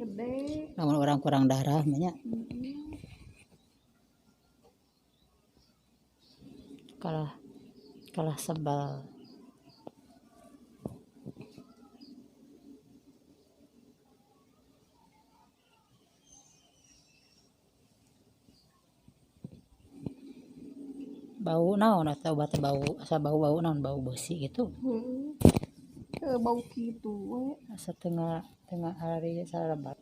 Gede. Lamun orang kurang darah banyak. Kalah sebal. Bau naon atau obat bau asa bau naon bau besi gitu. Bau kitu we. Asa tengah hari sarabat.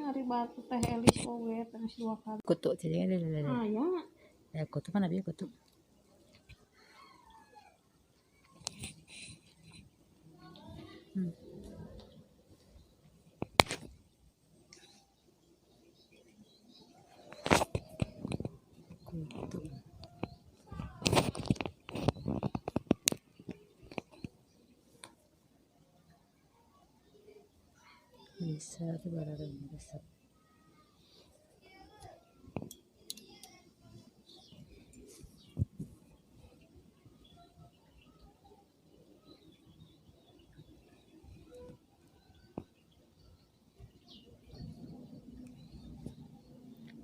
Hari batu teh elis oge terus 2 kali. Kutu jadi Aya. Ya kutu mana dia kutu. Kutu. Bisa tuh barang resep.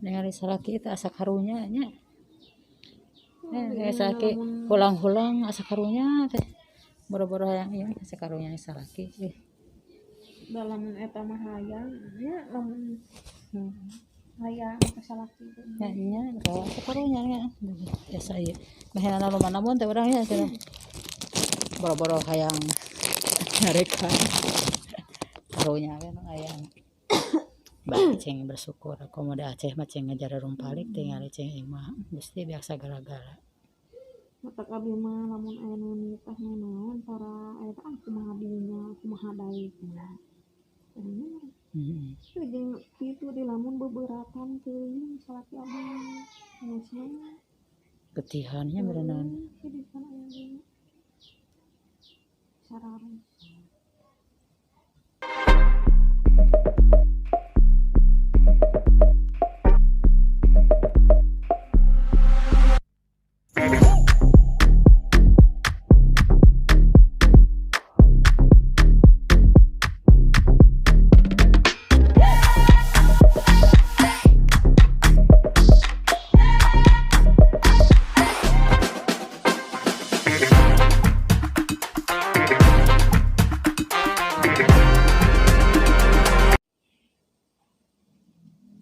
Ningali salaki itu asa karunya nya. Salaki hulang-hulang asa karunya teh. Boro-boro hayang ieu asa karunya salaki. Dalam eta mah hayang nya lamun hayang ka salaki teh. Nya kalau asa karunya nya biasa ieu. Baheula namun teh urang nya cenah. Boro-boro hayang nyarekan. Karunya we nu hayang. Bae ceng bersyukur komoda Aceh mah ceng ngajar rumpalik tinggal ceng imah mesti biasa gara-gara. Mata kabeh mah lamun aya nu nikah naon para eta kumaha dinya kumaha daekna. Jeung kitu di lamun beberatan teuing salaki abdi geusna. Ketihannya berenang. Jadi kan aya sararung.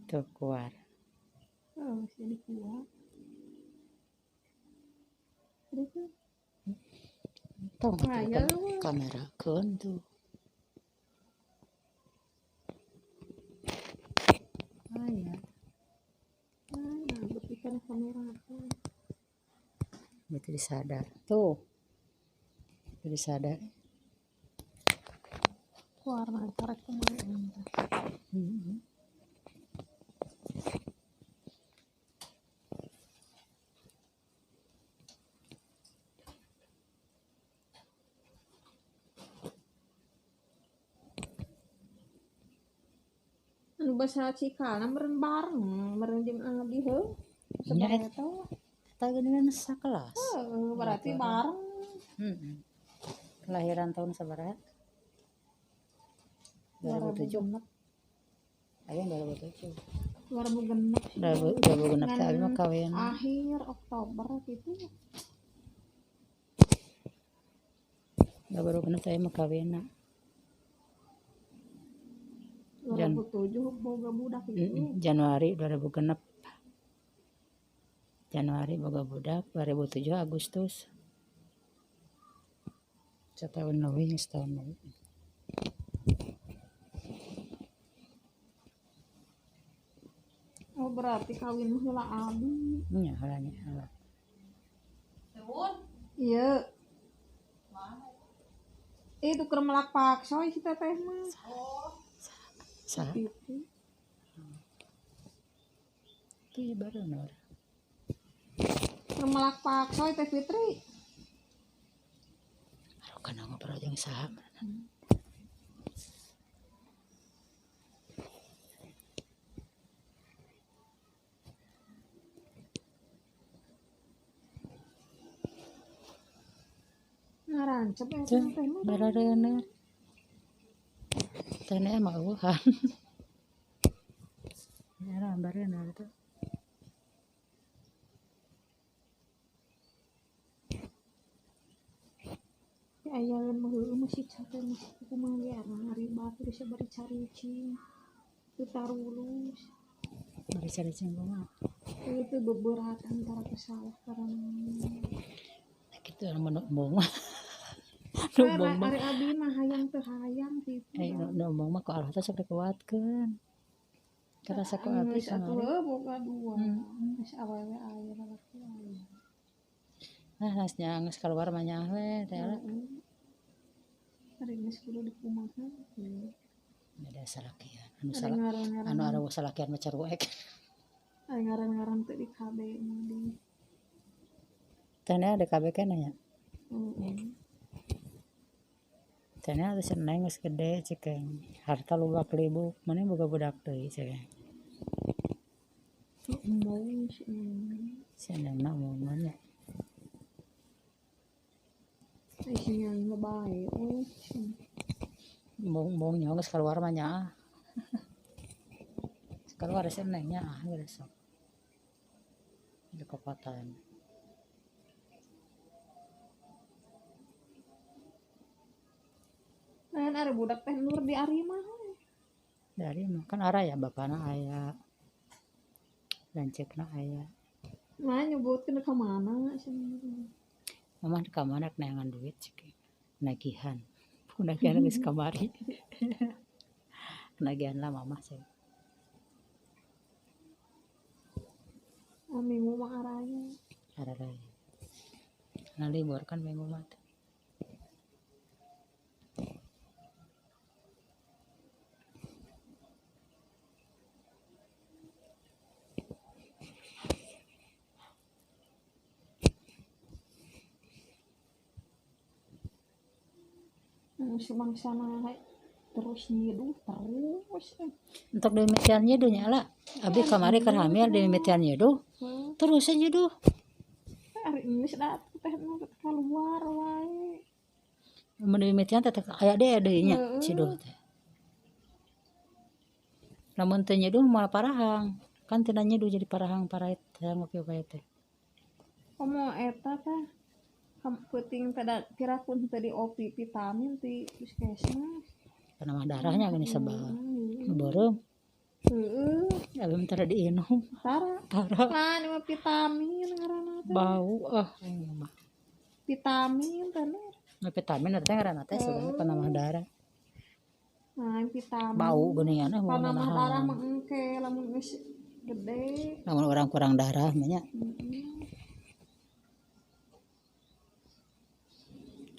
Tuh keluar. Jadi kuat. Itu Tahu nggak kamera kan tuh. aya. Betikan kamera tuh. Betul disadar. Tuh. Betul disadar. Warna karek kemarin. Anu basa cikana meureun bareng, meureun jeung Abi heuh. Nya Eta eta geuningan sakelas. berarti bareng. Kelahiran tahun sabaraha? 2007. Aya 2007. 2006. 2006 teh abi mah kawin. Akhir Oktober gitu. 2006 teh mah kawinna. 2007 boga budak itu. Januari 2006. Januari boga budak, 2007 Agustus. Setahun leuwih, setahun leuwih. Oh berarti kawin heula Abi. Nya halanya heula. Iya. Itu keur melak paksoy si teteh mah. Saha? Gitu. Itu baru nor. Keur melak paksoy teh Fitri. Aro kana ngobrol jeung saha? nancep ya Tuh, teh mah. bener-bener. Tene emang eueuhan. Ya, bener itu. Ya aya mah heueuh masih capek masih kumaha ge hari batu bisa bari caricing. Teu tarulus. Bari cari mah. Itu beberat antara kesawah karena Gitu anu embong mah. Nu embong mah. ari abi mah hayang teu hayang gitu. Nu embong mah ku Allah teh sok dikuatkeun. Karasa ku abdi Geus atuh kamari. boga dua. Geus awewe aya lalaki aya. Nah, nasnya geus kaluar mah nya we teh. Ari geus kudu dikumaha. Beda salakian. Anu Ari salah ngaran-ngaran anu areueuh salakian mah caruek. ari ngaran-ngaran teu di KB mah di. Tene ada KBK nanya. Heeh. Tene ada seneng geus gede cekeng. Harta loba kelibuk, mane boga budak deui cekeng. Embong sih. Senengna momen nya. Isinya mah bae. Embong nya geus kaluar mah nya. Kaluar senengnya geus sok. Di kopatan. Lain ari budak teh nur di ari mah. Dari mah kan arah ya bapana aya. Lancekna aya. Nah nyebutkeun ka mana sebenarnya. Mama ka mana neangan duit cekeng. Nagihan. Nagihan geus kamari. Nagihan lah mama sih. Minggu mah aranya. Arah nah libur kan minggu mah. Sumangsana terus nyiduh terus. Untuk dimitian nyeduh nyala. Abi kamari keur hamil dimitian nyeduh. Terus nyeduh. Ari geus datang teh keluar wae. Mun dimitian teh aya deui nya ciduh teh. Lamun teu nyeduh moal parahang. Kan tina nyeduh jadi parahang paraet ngopi bae teh. Komo eta teh penting pada pirakun tadi opi vitamin ti puskesmas. Karena mah darahnya gini sebal. Beureum. Heeh. Abi mentara diinum. Tara. Lah ini mah vitamin ngaranna teh. Bau mah. Vitamin teh. Vitamin teh ngaranna teh sebenarnya penambah darah. Nah, vitamin. Bau geuningan Penambah darah mah engke lamun geus gede. Lamun orang kurang darah mah nya.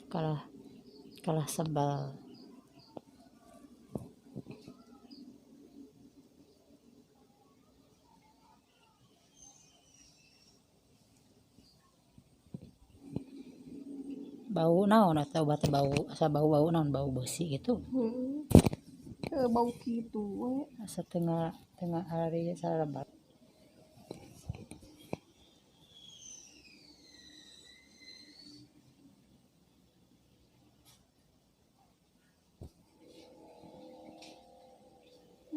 Kalah sebal. Bau naon atau obat bau asa bau naon bau besi gitu. Bau kitu we. Asa tengah hari sarebat.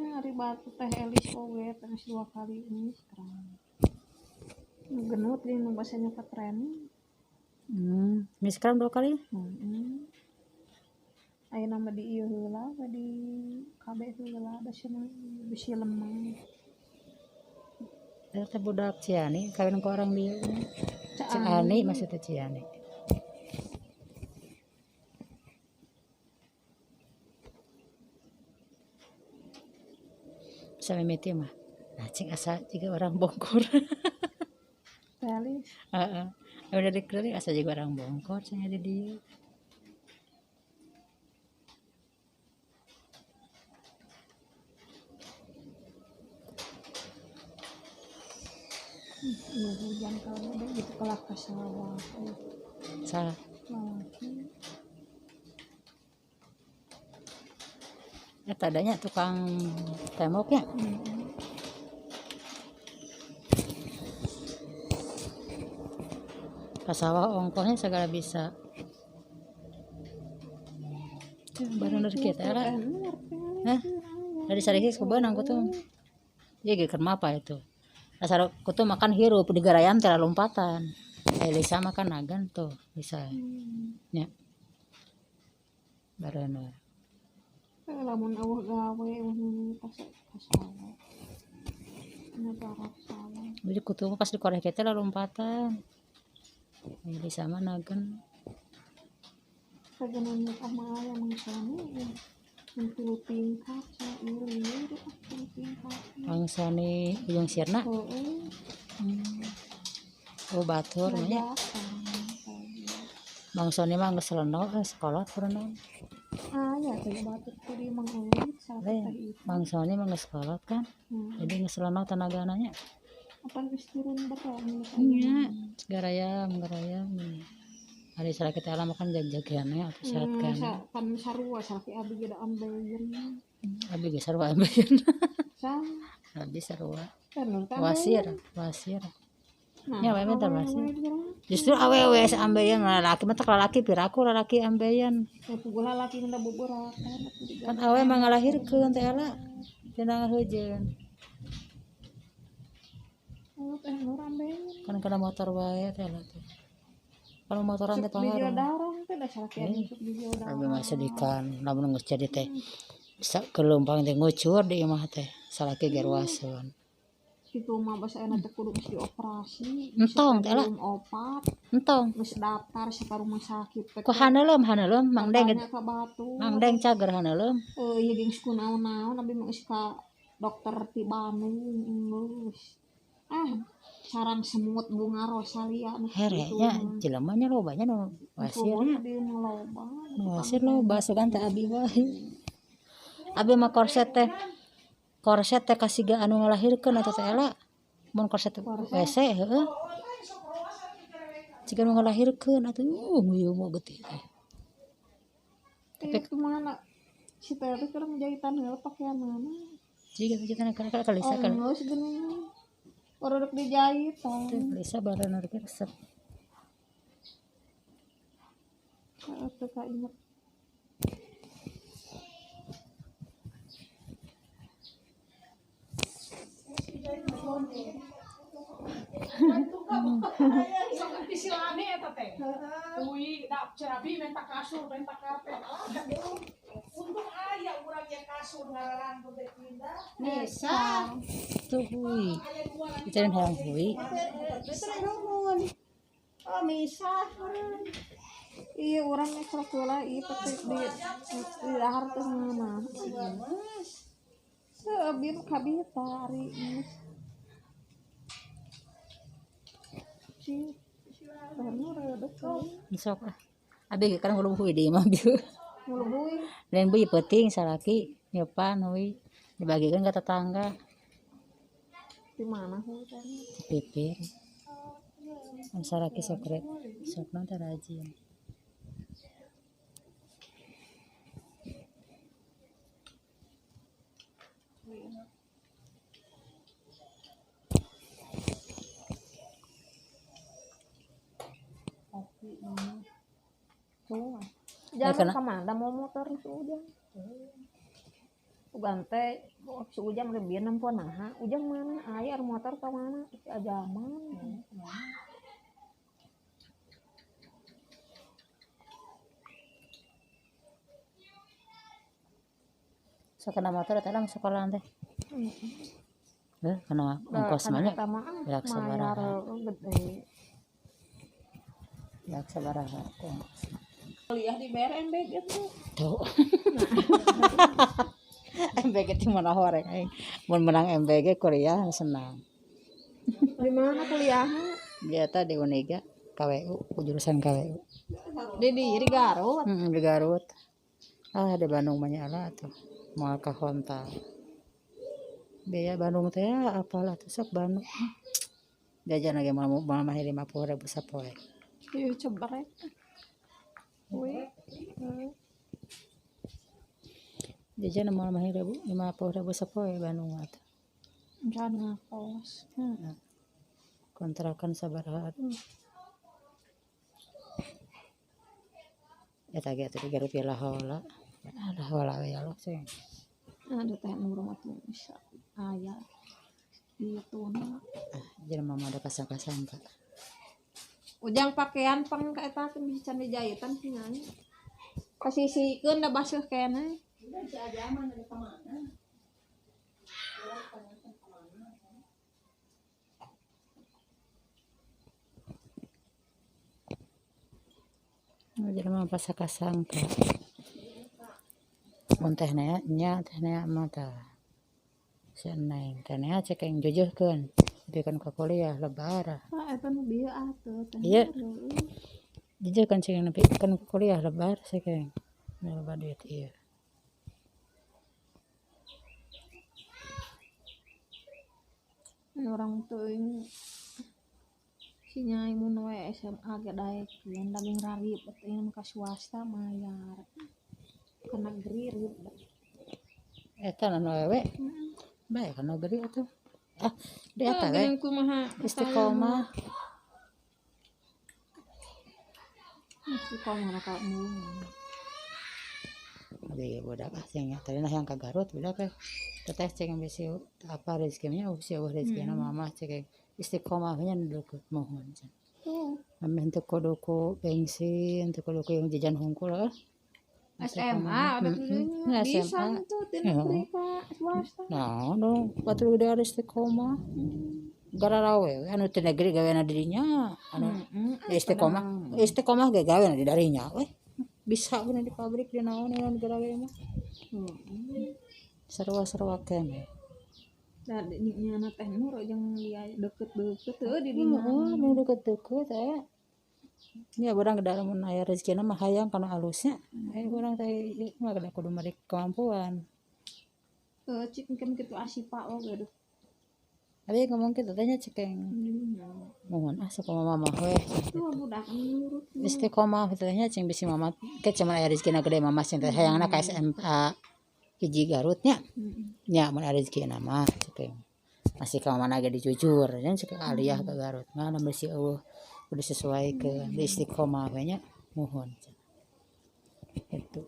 Hari batu teh elis oge terus 2 kali ini sekarang. Genut di nu bahasanya ke training. Sekarang 2 kali? Aya nama di ieu heula di KB heula da cenah bisi lemah. Eta budak Ciani kawin ku orang dieu. Ciani maksudnya Ciani. Sampai meti mah. Nah, cing asa juga orang Bogor. Tali. Heeh. Udah dikeliling asa juga orang Bogor cenah di dieu. Hujan kalau udah gitu kelak ke sawah. Salah. Eta adanya tukang temboknya. Ke sawah ongkohnya segala bisa. barang dari kita lah. Hah? Dari sariki kebanang ku tuh. Iya ge keur mapa itu. Asal ku tuh makan hirup di garayan teh lompatan. Lisa makan nagan tuh bisa. Nya. Barana. Lamun awah gawe mun pas salah. Ngebarap salah. Jadi ku tuh pas dikorek teh lompatan. Lisa mah nagan. Kagenan sama ayam mangsane untuk tingkat ini tingkat. Bangsane ujung sirna. Heeh. Oh batur nya. Bangsane mah geus leno sekolah purna. Ya teh batur teh di Mang Ulit sampai itu. Bangsane mah geus sekolah kan. Jadi geus leno tenagana nya. Apa geus turun berang Nya, garayam. Ari salah kita alam makan jag-jagannya atau sehat kan. Kan sarua sarki abi ge da ambeien. Abi geus sarua ambeien. Sa Abi sarua. kan Wasir. Nah, Nya we mentar wasir. Justru awewe ambeien lalaki mah teh lalaki piraku lalaki ambeien. Puguh lalaki mah boborakan. Kan awe mah ngalahirkeun teh ala. Cenah heujeun. Oh, teh nur ambeien. Kan kana motor wae teh ala teh. Kalau motoran teh Video pangaruh. darah teh da sarki anu video darah. Abi mah sedikan lamun geus jadi teh. Bisa kelumpang teh ngucur di imah teh. Salaki gerwaseun. Kitu mah basa enak teh kudu geus dioperasi. Entong teh lah. Opat, Entong. geus daftar ka rumah sakit teh. Ku haneulem Mang Deng. Tanya ka Batu. Mang Deng cager haneulem. Ieu geus kunaon-naon abi mah geus ka dokter ti Bandung geus. Sarang semut bunga rosalia Here nya jelema nya lobanya nu wasirnya. Nu wasir loba sugan teh abi wae. Abi mah korset teh kasiga anu ngalahirkeun atuh teh ela. Mun korset WC heueuh. Jika nu ngalahirkeun atuh nguyuh mah geuting teh. Tapi kumaha si teh teh keur jahitan heula pakaian mana? Jiga jahitan kana kalisa kan. Geus geuning. Produk dijahitan. Teh kalisa barana resep. Teu ka inget. Isilane eta teh. Uwi da cerabi menta kasur, menta karpet. Untuk aya urang yang kasur ngararan teh pindah. Bisa. Tuh hui. Bicarin hayang hui. Oh, misah. Iya, urang nih kalau kula ieu pakai di dahar teh mana. Abi mah kabita ari ini. Si anu rada Sok ah. Abi kan ngulung hui di imah bieu. muleuy. Lain beuy peuting salaki nyopan hui dibagikan ke tetangga. Di mana hu teh? Pipir. Kan salaki sekret. Sokna teh rajin. Jangan kemana mau motor ujang. Ugan teh ujang lebih nempo naha. Ujang mana? Aya motor ka mana? Si ajaman. Sakana motor teh lah sekolah teh. Kana ongkos mah nya. Berak sabaraha. Gede. Berak sabaraha. Kuliah di BRMBG tuh. Tuh. MBG teh mana hore aing. Mun menang MBG kuliah senang. Di mana kuliahnya? Dia teh di Uniga KWU, jurusan KWU. Di Garut. Di Garut. Di Bandung mah nya ala atuh. Moal ka Hontal. Biaya Bandung teh apalah teh sok Bandung. Jajan lagi mau mahir 50.000 sapoe. Ieu cebrek. We. Jajan mau mahir 50.000 sapoe Bandung mah. Rencana kos. Kontrakan sabaraha. Eta ge atuh 3 rupiah lah heula. Alah wala we Allah cing. Ada teh nu rumah tuh bisa aya itu na Jadi mama ada kasang-kasangka. ujang pakaian pang ka eta teh bisa can dijahitan sih nanya kasisikeun da basuh keneh Udah si Ajaman dari kemana? Jadi mama pasang-kasangka. Mun teh nya teh mah tah. Si Neng teh cek yang jujuhkeun. Bikin ke kuliah lebar. ah eta nu bieu atuh teh Iya. Jujur kan cek nepi kan ke kuliah lebar cek yang lebar duit ieu. orang tuh ini si nyai mun we SMA ge daek yang daging rarip ingin ka swasta mayar ke negeri rib Eta anu wewe bae kan negeri atuh. Ah, di eta we dengan kumaha istiqomah. istiqomah ka mung Abi budak yang tadi nah yang ka Garut budak teh. Teteh cek yang bisi apa rezekinya usia rezekina mama cek istiqomah nya deket mohon. Amin teu kudu ku bensin, teu kudu ku yang jajan hungkul SMA ada tuh bisa tuh di negeri ka swasta Nah, no, batu gede ada istiqomah. Gara we anu teu negeri gaweana di dinya, anu istiqomah ge gaweana di darinya we. Bisa bener di pabrik di naon anu gara we mah. Sarua-sarua kene. da nyana teh nur jeung liaya deket-deket teu di dinya Nu deket-deket aya. Ya urang geus mun aya rezekina mah hayang kana alusnya. Urang teh mah kada kudu merik kemampuan. cik mungkin kitu asipa oge duh Abi ngomong kitu teh nya cek yang mohon sok mama mah we. tuh budak nurut Istiqomah teh nya cing bisi mama ke cuman aya rezekina gede mama cing teh hayangna ka SMA hiji Garut nya. Nya mun aya rezekina mah cek masih ka mana ge dijujur nya cek aliyah ka Garut. Ngana bisi eueuh kudu sesuai ke di istiqomah we nya mohon. Itu.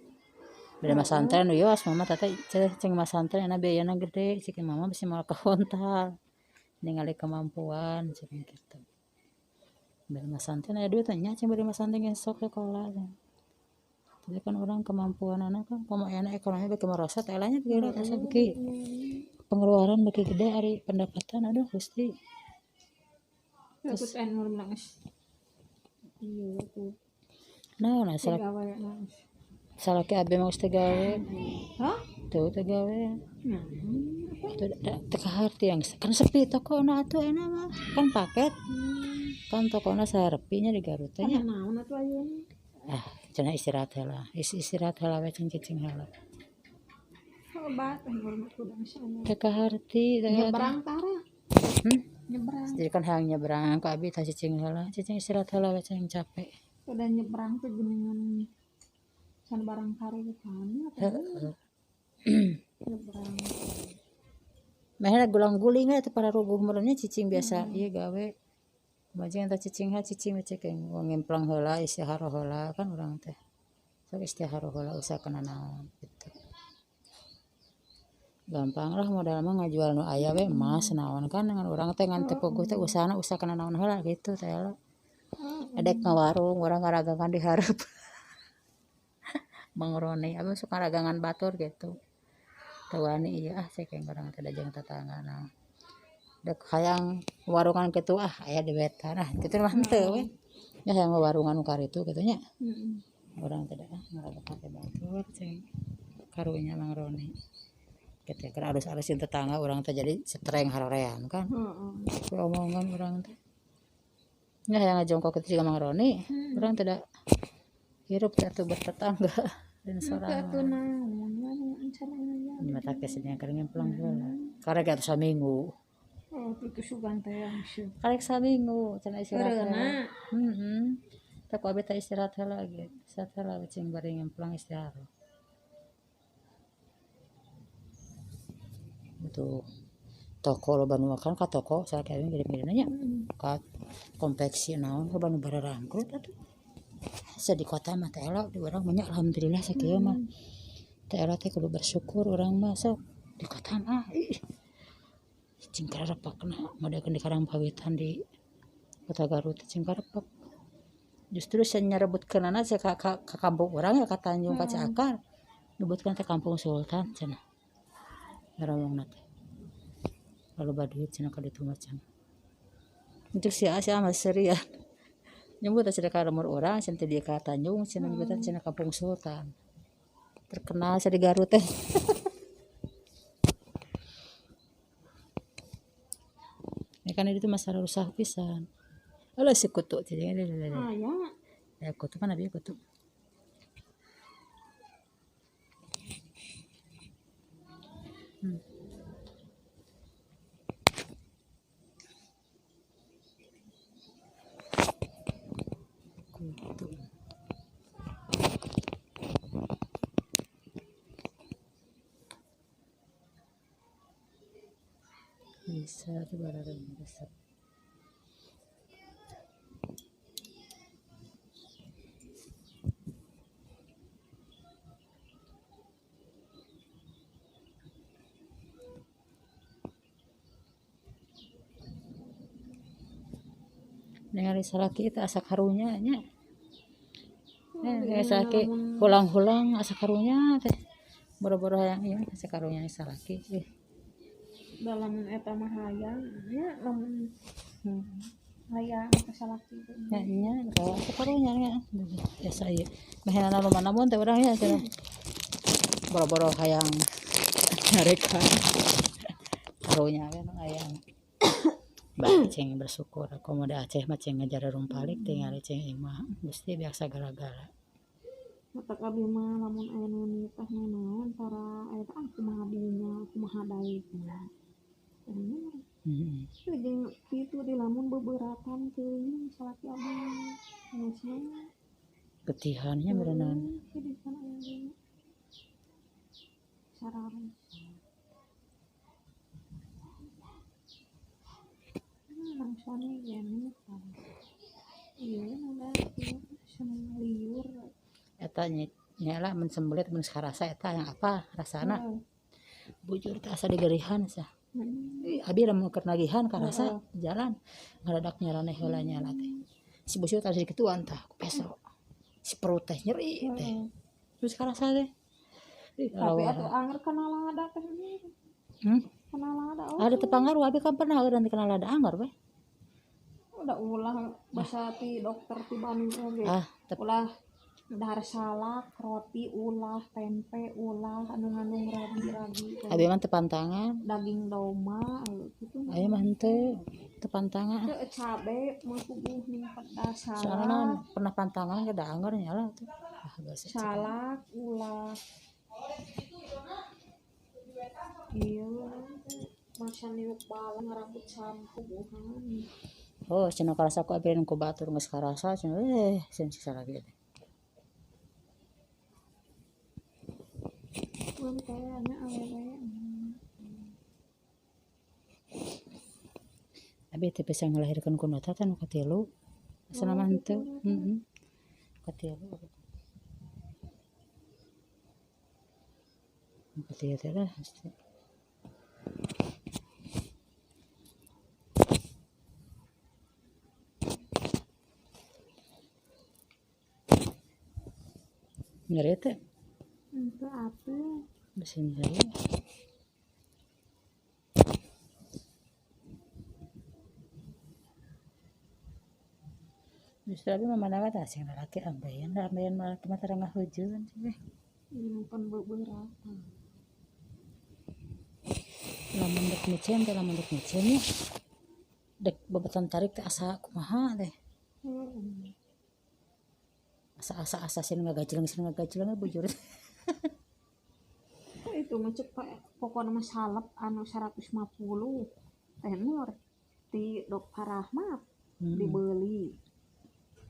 Beda mas santren yo as mama tata cing mas santren na biayana gede cik mama bisi moal ka hontal. Ningali kemampuan cek kitu. Beda mas santren aya duit nya cing beda mas santren yang sok sekolah. Tapi kan orang kemampuan anak kan pemain ekonomi bagi merosot elahnya begini asa bagi pengeluaran bagi gede hari pendapatan aduh Gusti. Terus nur nangis iya tuh Nah gawe nangis salaki abi mah teu gawe. hah Tuh teu gawe. Teu kaharti yang kan sepi tokona atuh enak mah kan paket. Kan tokona sarepinya di Garut teh nya. naon atuh ayeuna Cenah istirahat heula. Istirahat heula we cing heula. obat nur kudu misalnya Teu kaharti nyebrang tara nyebrang jadi kan hayang nyebrang ka abi tah cicing heula. Cicing istirahat heula we cing capek. udah nyebrang tuh geningan can barang karo kan nyebrang Mahena gulang-guling teh para rubuh merenya cicing biasa ieu gawe. Bajang teh cicing cek yang ngemplang heula istihara heula kan urang teh. Sok istihara heula usahakeun naon gitu. Gampang lah modal mah ngajual nu aya we emas naon kan dengan urang teh ngan teu puguh teh usahana usahakeun naon heula gitu teh lah. Edek ngawarung urang ngaragangan di hareup. Mangroni abi suka ragangan batur gitu. Teu wani ieu cek yang urang teh dajang tetanggana. Dek hayang warungan kitu aya di wetan kitu mah henteu we. Ya hayang warungan nu karitu kitu nya. Urang teh ngaragangan teh batur ceng karunya mangroni. Kitu keur alus-alusin tetangga urang teh jadi setreng harorean kan. Ku omongan urang teh. Nya hayang ngajongkok kitu juga mangroni, urang teh da hirup teh atuh bertetangga dan sorangan. atuh naon ancananya Di mata kesenya keur ngemplang heula. Karek atuh saminggu. oh itu sugan teh langsung Karek saminggu cenah istirahat Karena heula. Tak ku abi teh istirahat heula ge. Istirahat heula cing bari ngemplang istirahat. Itu toko loba nu makan ka toko salah kawin gede-gede nya. Ka konveksi naon loba nu bararangkrut atuh. Di kota mah teh elok di urang mah nya alhamdulillah sakieu mah. Daerah teh kudu bersyukur orang masuk di kota mah cing karepak na modekeun di Karangpawitan di Kota Garut cing karepak justru saya nyarebutkeunana saya ka kampung urang ya ka Tanjung Kacaakar nyebutkeun teh Kampung Sultan cenah ngarawangna teh lalu baduit cenah ka ditu mah cenah untuk si Asia mah serian nyebut cenah ka nomor urang cenah teh di ka Tanjung cenah nyebutan cenah Kampung Sultan terkenal saya di Garut teh. Ya kan itu masalah rusak pisan. Alah si kutu jadi Aya. ya kutu mana bieu kutu. Kutu. Bisa di barang besar. Dengan salaki itu asa karunya nya. Salaki hulang-hulang asa karunya teh. Boro-boro hayang ieu asa karunya salaki. Dalam eta mah hayang nya lamun hayang kasalaki teh. Nya kalau asa karunya nya biasa ieu. Baheula namun teh urang nya cenah. Boro-boro hayang nyarekan. Karunya we nu hayang. Bae ceng bersyukur aku mah da Aceh mah ceng ngajar rumpalik teh ngali ceng imah mesti biasa gara-gara. Matak abdi mah lamun aya nu nitah naon para eta kumaha dinya kumaha daekna. Jeung kitu di lamun beberatan teuing salaki abdi geusna Ketihannya berenang. jadi kana aya deui. Sararos. Langsung gini kan. Iya, ada senang liur. Eta nyala mun sembelit mun sarasa eta yang apa rasana. Bujur teh asa digerihan sah. Abi lamun keur nagihan karasa jalan ngaradak nyaraneh heula nyala teh. Si bujur teh dikituan tah ku peso. Si perut teh nyeri teh. Terus karasa teh. Tapi atuh anger kana lada teh. Kana lada. Ada teu pangaruh abi kan pernah eureun kana lada anger we. Udah ulah basa ti dokter ti Bandung ge. Ulah dahar salak, roti ulah, tempe ulah, anu ngandung ragi-ragi. Abi mah teu pantangan. Daging domba gitu. Aya mah henteu teu pantangan. Teu cabe mah puguh ning pedas salak. Soalna pernah pantangan ge da anger nyala tuh. Salak ulah. Iya, macan niuk balang rambut sampo buhan. Oh, cenah karasa ku abireun ku batur geus karasa cenah cenah sisa lagi teh. Mun kayaknya awewe. Abi teh bisa ngelahirkeun ku nota teh nu katilu. Asal mah henteu. Katilu. Katilu teh lah. Nyeri teh. Itu apa? Bisa nyeri. Justru abi mah mana tah sing lalaki ambeien malah mah tarang ngahujeun sih. Ini kan beberapa. Lamun dek micen nya. Dek bebetan tarik teh asa kumaha teh. Asa sih ngagajleng bujur. Itu mah cek pokokna mah salep anu 150. Teh nur ti Dokter Rahmat dibeli.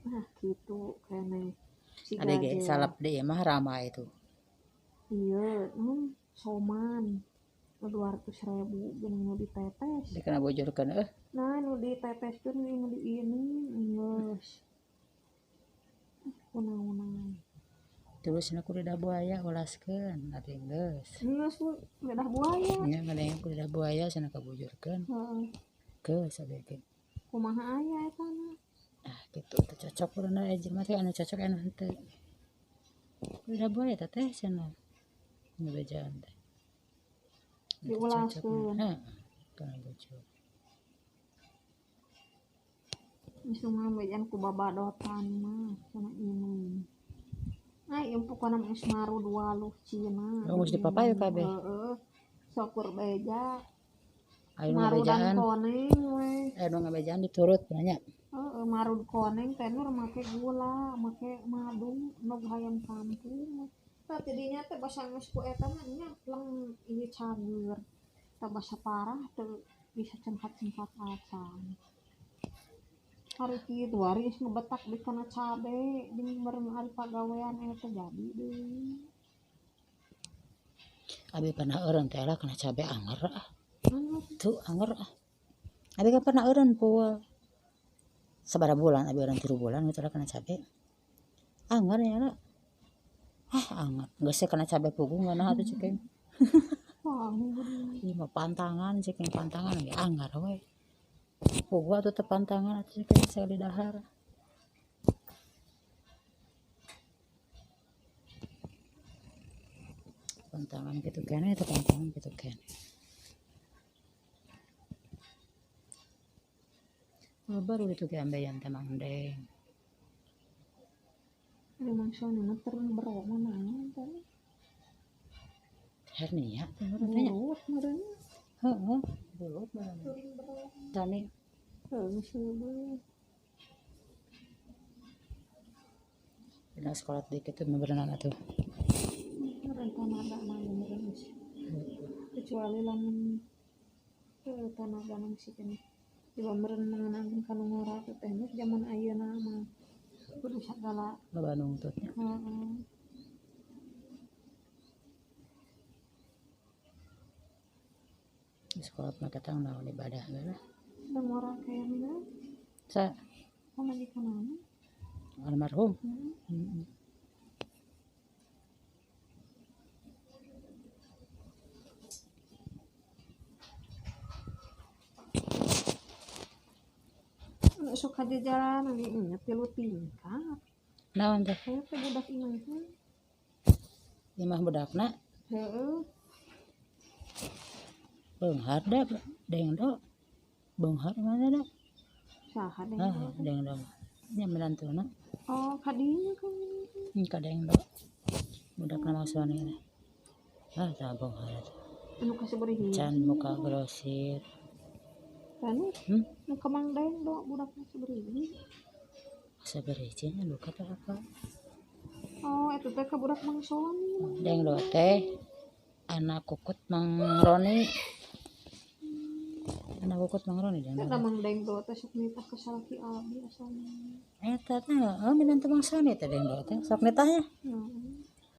Nah, gitu kene. Si Ada ge salap deui mah ramai itu. Iya, soman. 200.000 jeung nu ditetes. Dikena bojorkeun Nah, nu diteteskeun nu di ini geus. Kunaon. Terus aku lidah buaya ulaskeun ari geus. Geus lidah buaya. Nya ngadeng ku lidah buaya cenah kabujurkeun. Heeh. Geus abi ge. Kumaha aya eta na? Ah kitu teh cocok urang aya jelema teh anu cocok anu henteu. Lidah buaya teh teh cenah. Nu bejaan teh. Diulaskeun. Heeh. Kana bujur. Misu mah bejaan ku babadotan mah cenah ini. Ai pokona mah geus marud waluh cina. Geus dipapayu kabeh. Heeh. Sokur beja. Aya nu Marudan ngabejaan. koneng we. Aya nu ngabejaan diturut nya. Heeh, marud koneng teh nur make gula, make madu, nu hayam kampung. Tah tidinya teh basa geus ku eta mah nya leng ieu cager. Tah basa parah teu bisa cengkat-cengkat acan. Hari kitu hari geus ngebetak di kana cabe, jeung meureun hari pagawean eta jadi deui. Abi pernah eureun teh lah kena cabe anger ah. Anu Tuh anger ah. Abi kan pernah eureun poal. Sabaraha bulan abi eureun 3 bulan gitu lah kena cabe. Anger nya lah. Ah anger. Geus kena cabe pugung ngana atuh cekeng. Ieu mah pantangan cekeng pantangan ge anger we. Pugu atuh teu pantangan atuh cekeng sekali dahar. Pantangan gitu kene teh pantangan gitu kene. Baru itu ke ambeyan teh Mang Deng. Ari mangsana mah teureun bero mah naon teh? Hernia teh tanya. Bulut meureun. Heeh, bulut barang. Teureun bero. Tani Geus heueuh. dina sekolah dikit teh berenang atuh. Meureun tanaga mah meureun geus. Kecuali lamun tanaga mah sih keneh. Coba meureun mengenakeun kana ngora teh teh zaman ayeuna mah kudu sagala. Loba nungtutnya. Heeh. Di sekolah mah katang naon ibadah we lah. Da ngora kaya mina Sa pamajikanana. almarhum. Heeh. Sok kajajaran lagi inget 3 tingkat. Naon teh? Saya teh budak imah. Imah budakna Heeh. beunghar da dengdo. Beunghar mana da? Saha deh. Ah, dengdo. Nya menantuna. Oh, kadinya kan. Ka dengdo. Budakna maksudna teh. Ah, tah beunghar. Anu kasebeureun Can muka grosir. kan? Hmm? Nu ka Mang Deng do budak kasebeureun. Sabarejenya luka teh apa? Oh, eta teh ka budak Mang Soni. Dengdo teh anak kukut Mang Roni. Anak kukut Mang Roni dengdo. Eta Mang Deng do teh sok nitah ka salaki abi asalna. Eta teh minantu Mang Soni teh dengdo teh sok nitahnya. Heeh.